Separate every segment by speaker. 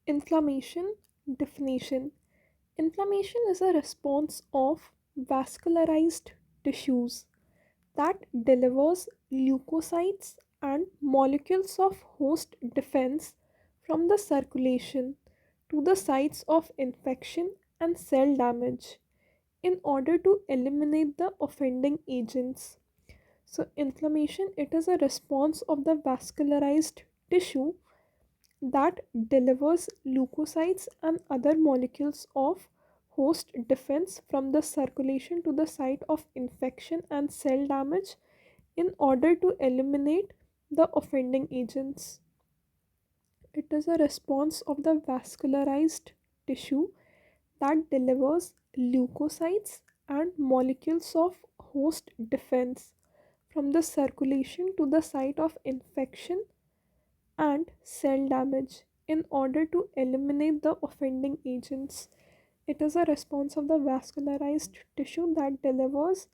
Speaker 1: Inflammation definition. Inflammation is a response of vascularized tissues that delivers leukocytes and molecules of host defense from the circulation to the sites of infection and cell damage in order to eliminate the offending agents. So inflammation, it is a response of the vascularized tissue that delivers leukocytes and other molecules of host defense from the circulation to the site of infection and cell damage in order to eliminate the offending agents. It is a response of the vascularized tissue that delivers leukocytes and molecules of host defense from the circulation to the site of infection and cell damage in order to eliminate the offending agents. It is a response of the vascularized tissue that delivers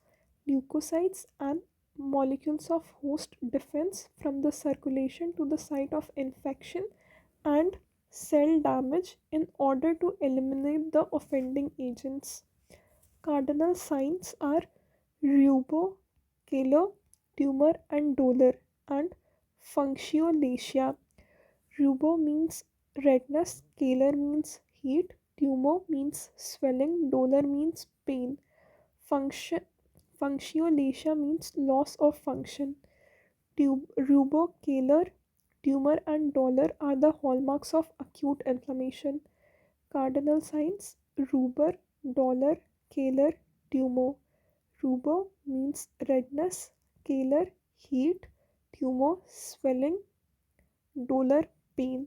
Speaker 1: leukocytes and molecules of host defense from the circulation to the site of infection and cell damage in order to eliminate the offending agents. Cardinal signs are rubor, Keller, tumor, and dolor, and functiolacia. Rubor means redness, Keller means heat, tumor means swelling, dolor means pain. Function, functiolacia means loss of function. Rubor, Keller, tumor, and dolor are the hallmarks of acute inflammation. Cardinal signs rubor, dolor, Keller, tumor. Rubor means redness, Keller heat, tumor swelling, dolor pain.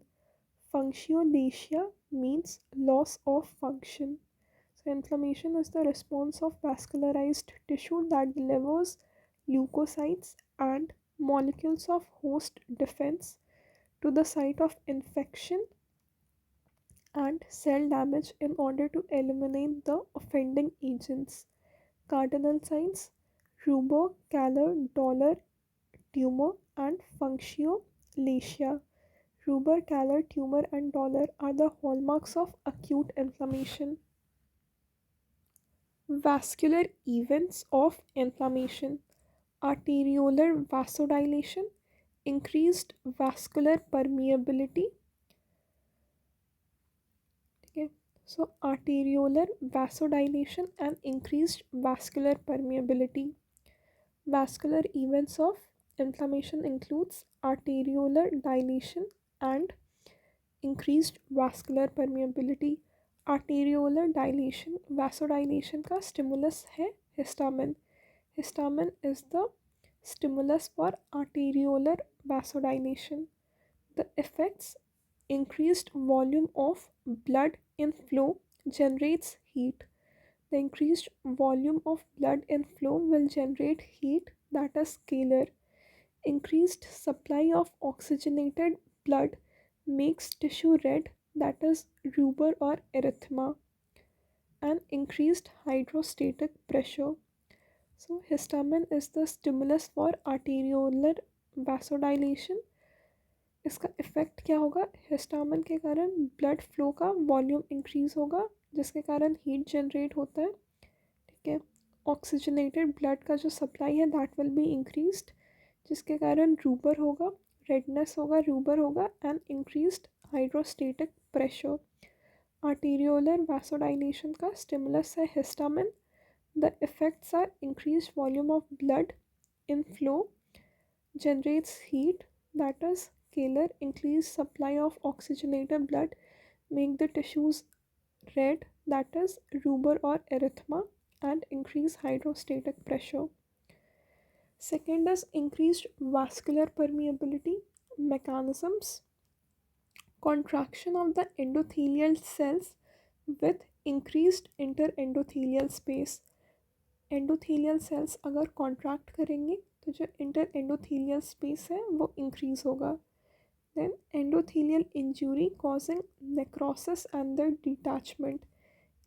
Speaker 1: Functiolacia means loss of function. So, inflammation is the response of vascularized tissue that delivers leukocytes and molecules of host defense to the site of infection and cell damage in order to eliminate the offending agents. Cardinal signs rubor, calor, dolor, tumor, and functiolacia. Rubor, calor, tumor, and dolor are the hallmarks of acute inflammation. Vascular events of inflammation: arteriolar vasodilation, increased vascular permeability. Okay. So, arteriolar vasodilation and increased vascular permeability. Vascular events of inflammation includes arteriolar dilation and increased vascular permeability. Arteriolar dilation, vasodilation का stimulus है histamine. Histamine is the stimulus for arteriolar vasodilation. The effects: increased volume of blood in flow generates heat. The increased volume of blood in flow will generate heat, that is scalar. Increased supply of oxygenated blood makes tissue red, that is rubor or erythema. And increased hydrostatic pressure. So histamine is the stimulus for arteriolar vasodilation. इसका effect क्या होगा? Histamine के कारण blood flow का volume increase होगा जिसके कारण heat generate होता है, ठीक है. ऑक्सीजनेटेड ब्लड का जो सप्लाई है दैट विल बी इंक्रीज्ड जिसके कारण रूबर होगा, रेडनेस होगा, रूबर होगा and increased hydrostatic pressure. Arteriolar vasodilation का स्टिमुलस है histamine. The effects are increased volume of blood in flow, generates heat, that is scalar. Increased supply of oxygenated blood make the tissues red, that is rubor or erythema, and increase hydrostatic pressure. Second is increased vascular permeability. Mechanisms: contraction of the endothelial cells with increased interendothelial space. Endothelial cells अगर contract करेंगे तो जो inter endothelial space है वो increase होगा. Then endothelial injury causing necrosis and their detachment.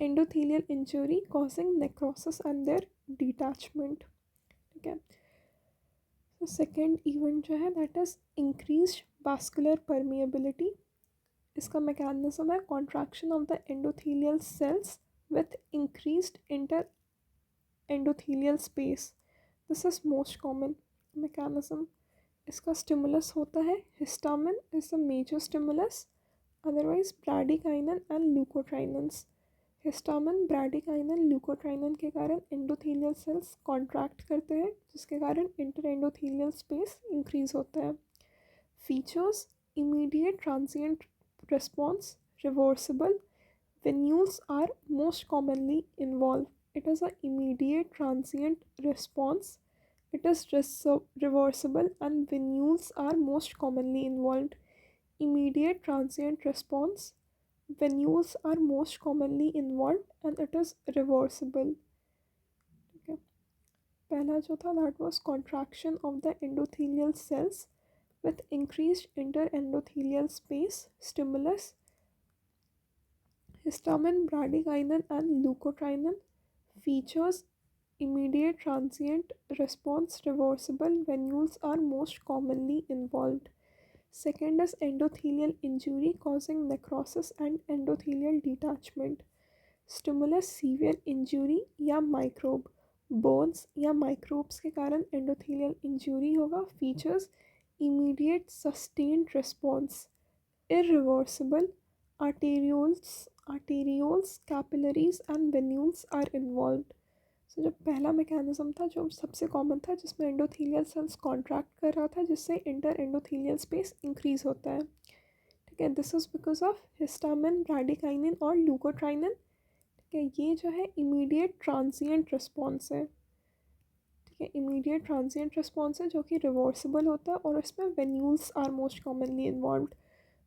Speaker 1: Endothelial injury causing necrosis and their detachment, ठीक है. तो सेकेंड इवेंट जो है that is increased vascular permeability. इसका मैकेनिज्म है contraction of the endothelial cells with increased inter endothelial space. This is most common mechanism. इसका stimulus होता है histamine is the major stimulus, otherwise bradykinin and leukotrienes. Histamine, bradykinin, leukotriene के कारण endothelial cells contract करते हैं, जिसके कारण inter endothelial space increase होता है। Features: immediate transient response, reversible. Venules are most commonly involved. It is an immediate transient response. It is reversible and venules are most commonly involved. Immediate transient response, venules are most commonly involved and it is reversible. Okay. पहला जो था that was contraction of the endothelial cells with increased interendothelial space, stimulus histamine, bradykinin and leukotriene. Features: immediate transient response, reversible. Venules are most commonly involved. Second is endothelial injury causing necrosis and endothelial detachment. Stimulus severe injury या microbe, burns या microbes के कारण endothelial injury होगा। Features: immediate sustained response, irreversible, arterioles, capillaries and venules are involved. So जो पहला mechanism था जो सबसे कॉमन था, जिसमें एंडोथेलियल सेल्स कॉन्ट्रैक्ट कर रहा था, जिससे इंटर एंडोथेलियल स्पेस इंक्रीज होता है। ठीक है, this is because of histamine, bradykinin और ल्यूकोट्राइनिन। ठीक है, ये जो है इमीडिएट ट्रांजिएंट रिस्पॉन्स है। ठीक है, इमीडिएट ट्रांजिएंट रिस्पॉन्स है जो कि रिवर्सिबल होता है और इसमें venules are most commonly involved.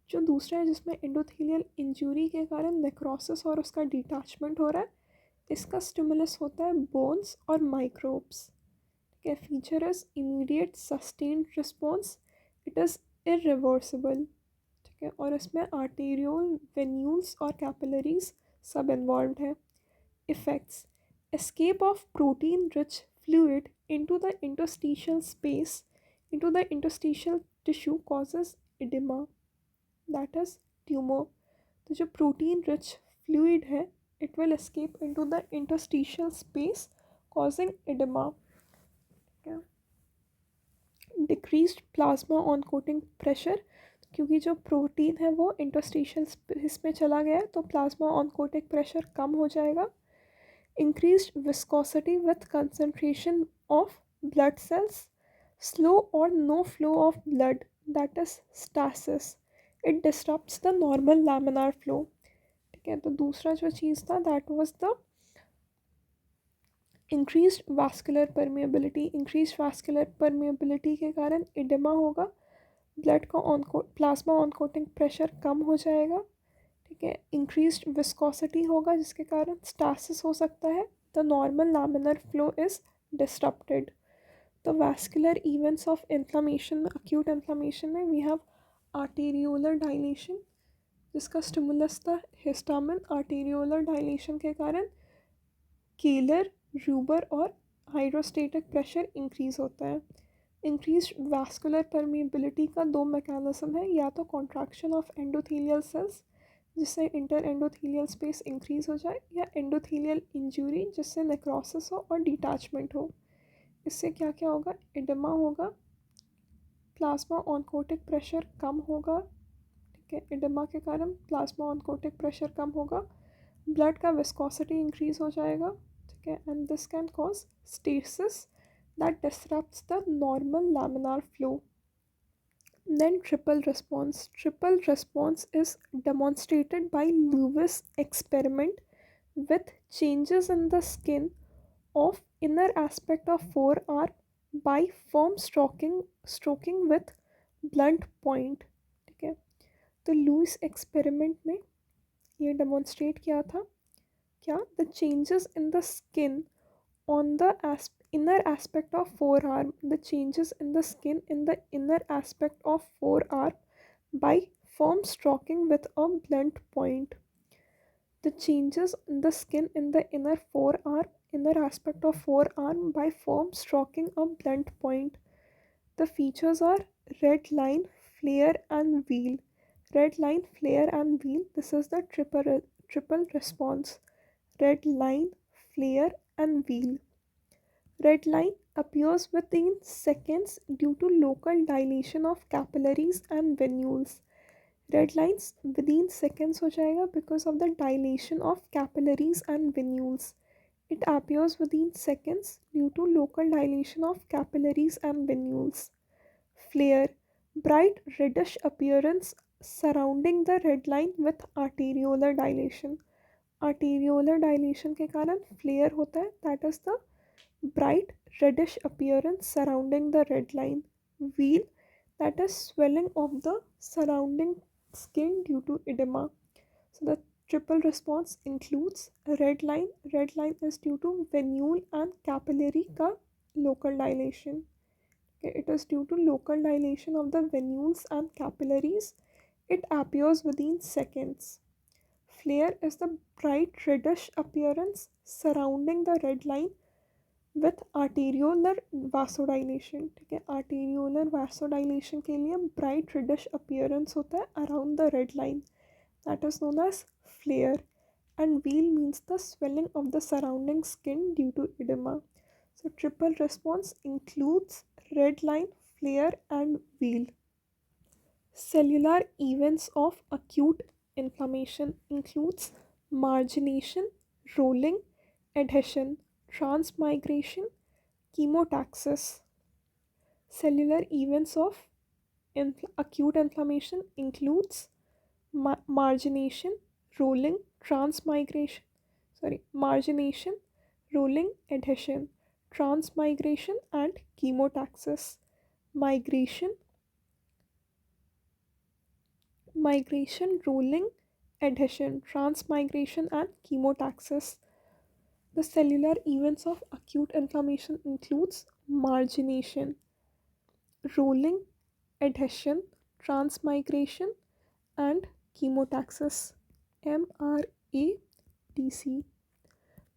Speaker 1: जो दूसरा है जिसमें एंडोथेलियल इंजरी के कारण नेक्रोसिस और उसका डिटैचमेंट हो रहा है, इसका स्टिमुलस होता है बोन्स और माइक्रोब्स। ठीक है, feature is immediate sustained response, it is irreversible. ठीक है, और इसमें आर्टेरियोल, वेन्यूल्स और कैपिलरीज सब इन्वॉल्व है। Effects: escape of protein rich fluid into the interstitial space, into the interstitial tissue causes edema, that is tumor. तो जो protein rich fluid है, it will escape into the interstitial space causing edema. Decreased plasma oncotic pressure, क्योंकि जो protein है वो interstitial space में चला गया है तो प्लाज्मा ऑन कोटिंग प्रेशर कम हो जाएगा। Increased viscosity with concentration of blood cells, slow और no flow of blood, that is stasis, it disturbs the normal laminar flow. ठीक है, तो दूसरा जो चीज़ था that was the increase vascular permeability. Increase vascular permeability के कारण इडेमा होगा, ब्लड का प्लाज्मा ऑन कोटिंग प्रेशर कम हो जाएगा। ठीक है, इंक्रीज विस्कोसिटी होगा जिसके कारण स्टासिस हो सकता है, the normal laminar flow is disrupted. तो वास्कुलर इवेंट्स ऑफ इन्फ्लामेशन में, अक्यूट इन्फ्लामेशन में वी हैव आर्टेरियोलर डायलेशन, जिसका स्टिमुलस था हिस्टामिन। आर्टेरियोलर डायलेशन के कारण केलर, रूबर और हाइड्रोस्टेटिक प्रेशर इंक्रीज़ होता है। इंक्रीज वास्कुलर परमिएबिलिटी का दो मैकेनिज्म है, या तो कॉन्ट्रैक्शन ऑफ एंडोथेलियल सेल्स जिससे इंटर एंडोथेलियल स्पेस इंक्रीज़ हो जाए, या एंडोथेलियल इंजरी जिससे नेक्रोसिस हो और डिटैचमेंट हो। इससे क्या क्या होगा? एडेमा होगा, प्लाज्मा ऑनकोटिक प्रेशर कम होगा। ठीक है, एडेमा के कारण प्लाज्मा ऑनकोटिक प्रेशर कम होगा, ब्लड का विस्कोसिटी इंक्रीज़ हो जाएगा। ठीक है, and this can cause stasis that disrupts the normal laminar flow. Then triple response. Triple response is demonstrated by Lewis experiment with changes in the skin of inner aspect of forearm by firm stroking with blunt point. ठीक है, तो Louis experiment में ये demonstrate किया था क्या? The changes in the skin on the inner aspect of forearm, the changes in the skin in the inner aspect of forearm by firm stroking with a blunt point. The changes in the skin in the inner aspect of forearm by firm stroking a blunt point. The features are red line, flare and wheal. Red line, flare, and wheel. This is the triple response. Red line, flare, and wheel. Red line appears within seconds due to local dilation of capillaries and venules. Red lines within seconds हो जाएगा because of the dilation of capillaries and venules. It appears within seconds due to local dilation of capillaries and venules. Flare, bright reddish appearance surrounding the red line with arteriolar dilation. Arteriolar dilation के कारण flare होता है, that is the bright reddish appearance surrounding the red line. Wheal, that is swelling of the surrounding skin due to edema. So the triple response includes red line. Red line is due to venule and capillary का local dilation. Okay, it is due to local dilation of the venules and capillaries. It appears within seconds. Flare is the bright reddish appearance surrounding the red line with arteriolar vasodilation. ठीक है, arteriolar vasodilation के लिए bright reddish appearance होता है around the red line, that is known as flare. And wheal means the swelling of the surrounding skin due to edema. So triple response includes red line, flare, and wheal. Cellular events of acute inflammation includes margination, rolling, adhesion, transmigration, chemotaxis. Cellular events of acute inflammation includes margination, rolling, transmigration, margination, rolling, adhesion, transmigration, and chemotaxis. Migration, rolling, adhesion, transmigration, and chemotaxis. The cellular events of acute inflammation includes margination, rolling, adhesion, transmigration, and chemotaxis. MRATC.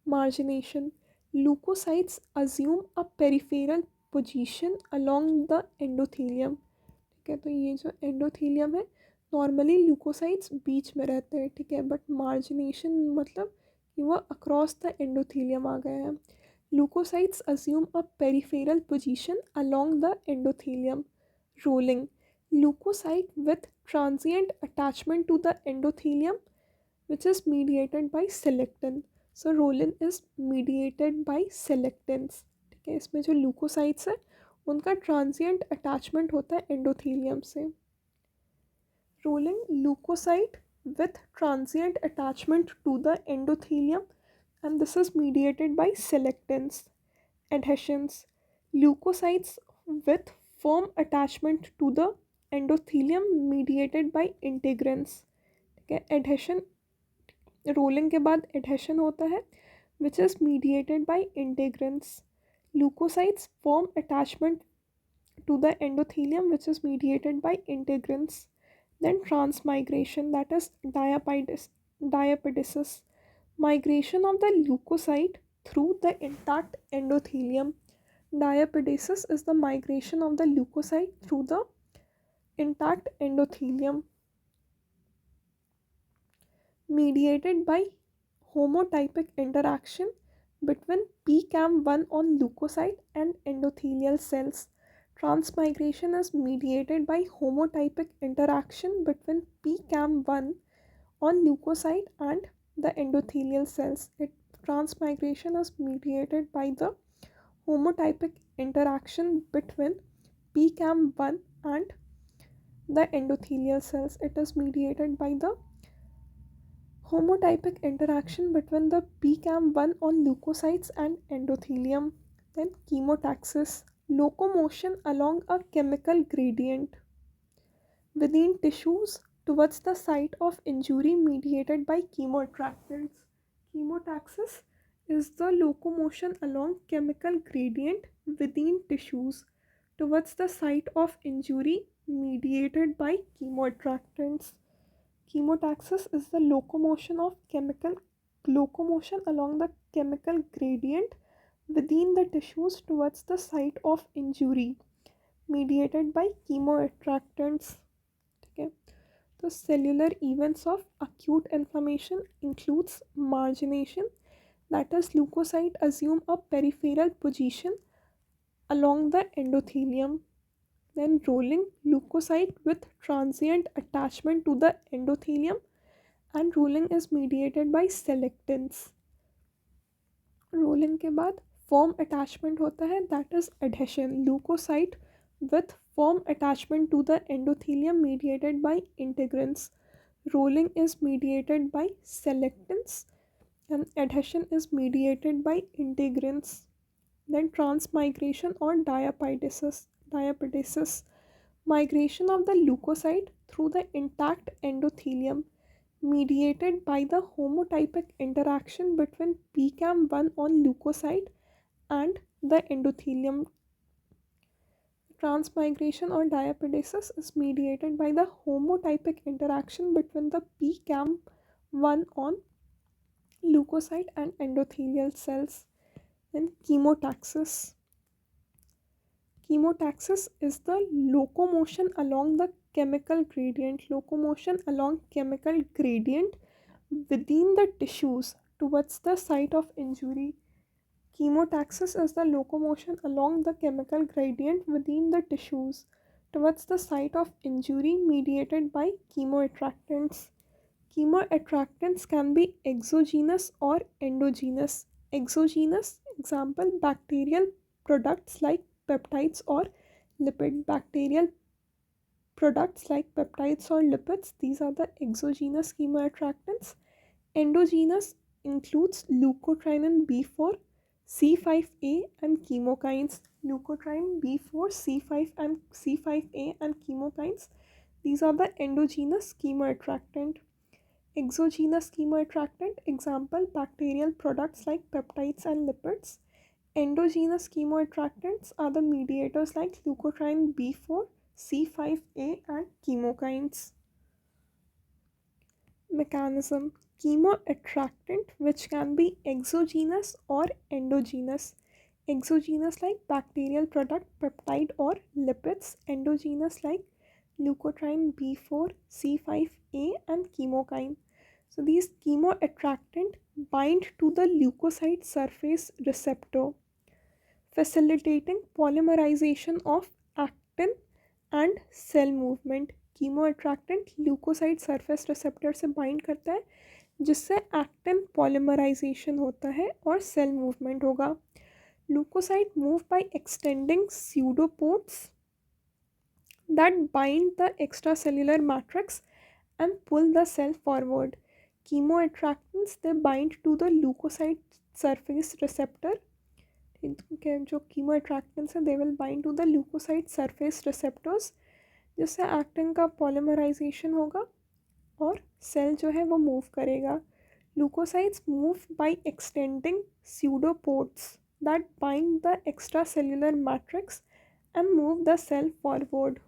Speaker 1: Margination. Leukocytes assume a peripheral position along the endothelium. ठीक है, तो ये जो endothelium है, normally leukocytes बीच में रहते हैं, ठीक है, बट मार्जिनेशन मतलब कि वो अक्रॉस द एंडोथीलियम आ गए हैं. Leukocytes assume a peripheral position along the endothelium. Rolling. Leukocyte with transient attachment to the endothelium, which is mediated by selectin. So rolling is mediated by selectins. ठीक है, इसमें जो leukocytes है उनका transient attachment होता है एंडोथीलियम से. Rolling, leukocyte with transient attachment to the endothelium, and this is mediated by selectins. Adhesions. Leukocytes with firm attachment to the endothelium mediated by integrins. ठीक है, एडहेशन, रोलिंग के बाद adhesion होता है which is mediated by integrins. Leukocytes form attachment to the endothelium which is mediated by integrins. Then transmigration, that is diapedesis. Migration of the leukocyte through the intact endothelium. Diapedesis is the migration of the leukocyte through the intact endothelium, mediated by homotypic interaction between PCAM1 on leukocyte and endothelial cells. Transmigration is mediated by homotypic interaction between PCAM1 on leukocyte and the endothelial cells. Transmigration is mediated by the homotypic interaction between PCAM1 and the endothelial cells. It is mediated by the homotypic interaction between the PCAM1 on leukocytes and endothelium. Then chemotaxis, locomotion along a chemical gradient within tissues towards the site of injury mediated by chemoattractants. Chemotaxis is the locomotion along chemical gradient within tissues towards the site of injury mediated by chemoattractants. Chemotaxis is the locomotion along the chemical gradient within the tissues towards the site of injury mediated by chemoattractants. ठीक है, The cellular events of acute inflammation includes margination, that is leukocyte assume a peripheral position along the endothelium. Then rolling, leukocyte with transient attachment to the endothelium, and rolling is mediated by selectins. Rolling के बाद firm attachment होता है, that is adhesion, leukocyte with firm attachment to the endothelium mediated by integrins. Rolling is mediated by selectins and adhesion is mediated by integrins. Then transmigration or diapedesis, migration of the leukocyte through the intact endothelium mediated by the homotypic interaction between PCAM1 on leukocyte and the endothelium. Transmigration or diapedesis is mediated by the homotypic interaction between the PCAM1 on leukocyte and endothelial cells. Then chemotaxis. Chemotaxis is the locomotion along the chemical gradient, within the tissues towards the site of injury. Chemotaxis is the locomotion along the chemical gradient within the tissues towards the site of injury mediated by chemoattractants. Chemoattractants can be exogenous or endogenous. Exogenous, example, bacterial products like peptides or bacterial products like peptides or lipids. These are the exogenous chemoattractants. Endogenous includes leukotriene B4, C5a and chemokines. Leukotriene B4, C5 and C5a and chemokines. These are the endogenous chemoattractant. Exogenous chemoattractant, example, bacterial products like peptides and lipids. Endogenous chemoattractants are the mediators like leukotriene B4, C5a and chemokines. Mechanism. Chemoattractant which can be exogenous or endogenous. Exogenous like bacterial product, peptide or lipids. Endogenous like leukotriene B4, C5a and chemokine. So these chemoattractant bind to the leukocyte surface receptor, facilitating polymerization of actin and cell movement. chemoattractant leukocyte surface receptor से bind करता है जिससे actin polymerization होता है और cell movement होगा. Leukocyte move by extending pseudopods that bind the extracellular matrix and pull the cell forward. Chemoattractants they bind to the leukocyte surface receptor. जो chemoattractants है they will bind to the leukocyte surface receptors जिससे actin का polymerisation होगा और cell जो है वो move करेगा. Leukocytes move by extending pseudopods that bind the extracellular matrix and move the cell forward.